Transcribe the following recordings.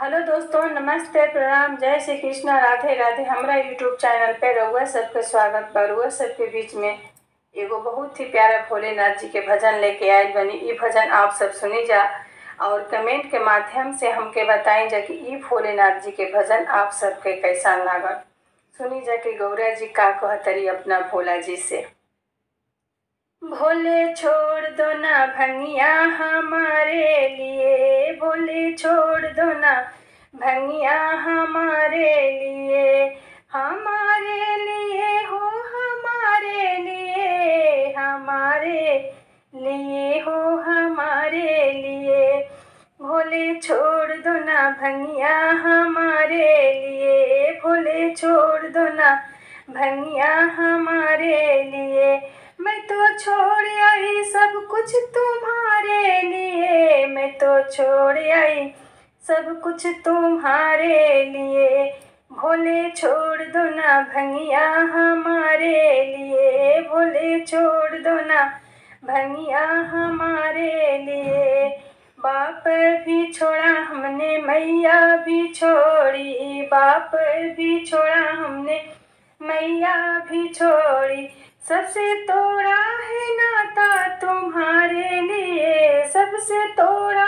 Hello दोस्तों, नमस्ते, प्रणाम, जय श्री कृष्णा, राधे राधे। हमारा यूट्यूब चैनल पे रउआ सबके स्वागत बा। रउआ सबके बीच में एगो बहुत ही प्यारा भोलेनाथ जी के भजन लेके आयल बनी। ई भजन आप सब सुनी जा और कमेंट के माध्यम से हमके बताई जा कि ई भोलेनाथ जी के भजन आप सबके कैसा लागल। सुनी जा कि गौरा जी का कहतरी अपना भोला जी से। भोले छोड़ दो ना भंगिया हमारे लिए, भोले छोड़ दो ना भंगिया हमारे लिए, हमारे लिए हो, हमारे लिए, हमारे लिए हो, हमारे लिए। भोले छोड़ दो ना भंगिया हमारे लिए, भोले छोड़ दो ना भंगिया हमारे लिए। मैं तो छोड़ आई सब कुछ तुम्हारे लिए, मैं तो छोड़ आई सब कुछ तुम्हारे लिए। भोले छोड़ दो ना भंगिया हमारे लिए, भोले छोड़ दो ना भंगिया हमारे लिए। बाप भी छोड़ा हमने, मैया भी छोड़ी, बाप भी छोड़ा हमने, मैया भी छोड़ी। सबसे तोड़ा है नाता तुम्हारे लिए, सबसे तोड़ा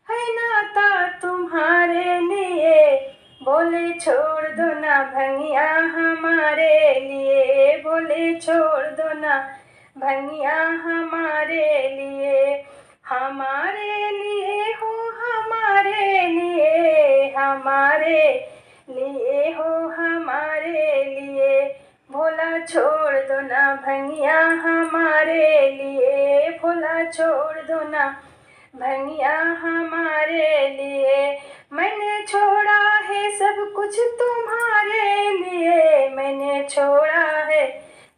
है नाता तुम्हारे लिए। भोले छोड़ दो ना भंगिया हमारे लिए, भोले छोड़ दो ना भंगिया हमारे लिए, हमारे लिए हो, हमारे लिए, हमारे लिए हो, हमारे लिए। भोला छोड़ दो ना भंगिया हमारे लिए, भोला छोड़ दो ना भंगिया हमारे लिए। मैंने छोड़ा है सब कुछ तुम्हारे लिए, मैंने छोड़ा है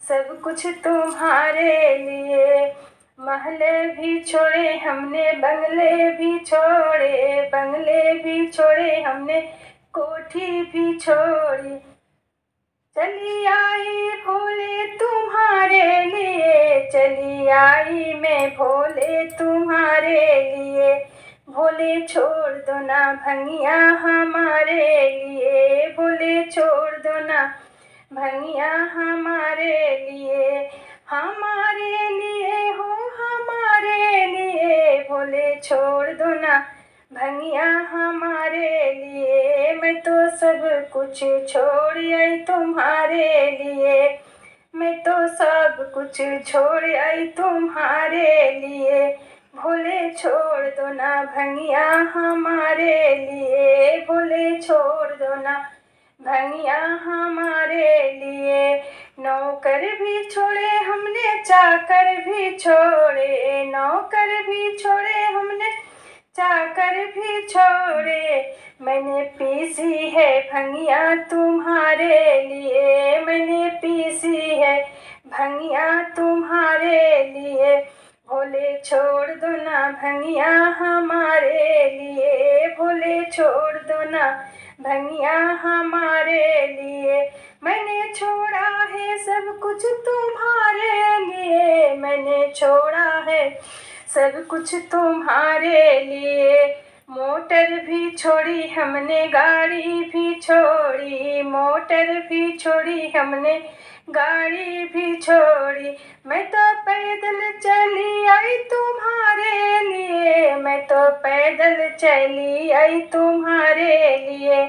सब कुछ तुम्हारे लिए। महले भी छोड़े हमने, बंगले भी छोड़े, बंगले भी छोड़े हमने, कोठी भी छोड़ी। चली आई भोले तुम्हारे लिए, चली आई मैं भोले तुम्हारे लिए। भोले छोड़ दो ना भंगिया हमारे लिए, भोले छोड़ दो ना भंगिया हमारे लिए, हमारे लिए हो, हमारे लिए। भोले छोड़ दो ना भंगिया हमारे लिए। मैं तो सब कुछ छोड़ आई तुम्हारे लिए, मैं तो सब कुछ छोड़ आई तुम्हारे लिए। भोले छोड़ दो ना भंगिया हमारे लिए, भोले छोड़ दो ना भंगिया हमारे लिए। नौकर भी छोड़े हमने, चाकर भी छोड़े, नौकर भी छोड़े हमने, चाकर भी छोड़े। मैंने पीसी है भंगिया तुम्हारे लिए, मैंने पीसी है भंगिया तुम्हारे लिए। भोले छोड़ दो ना भंगिया हमारे लिए, भोले छोड़ दो ना भंगिया हमारे लिए। मैंने छोड़ा है सब कुछ तुम्हारे लिए, मैंने छोड़ा है सब कुछ तुम्हारे लिए। मोटर भी छोड़ी हमने, गाड़ी भी छोड़ी, मोटर भी छोड़ी हमने, गाड़ी भी छोड़ी। मैं तो पैदल चली आई तुम्हारे लिए, मैं तो पैदल चली आई तुम्हारे लिए।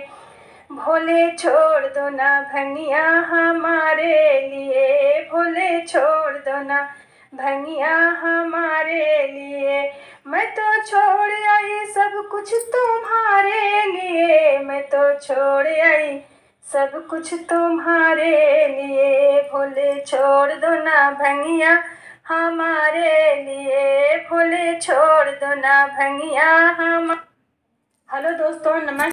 भोले छोड़ दो ना भंगिया हमारे लिए, भोले छोड़ दो ना भंगिया हमारे लिए। मैं तो छोड़ आई सब कुछ तुम्हारे लिए, मैं तो छोड़ आई सब कुछ तुम्हारे लिए। भोले छोड़ दो ना भंगिया हमारे लिए, भोले छोड़ दो ना भंगिया हम। हेलो दोस्तों, नमस्ते।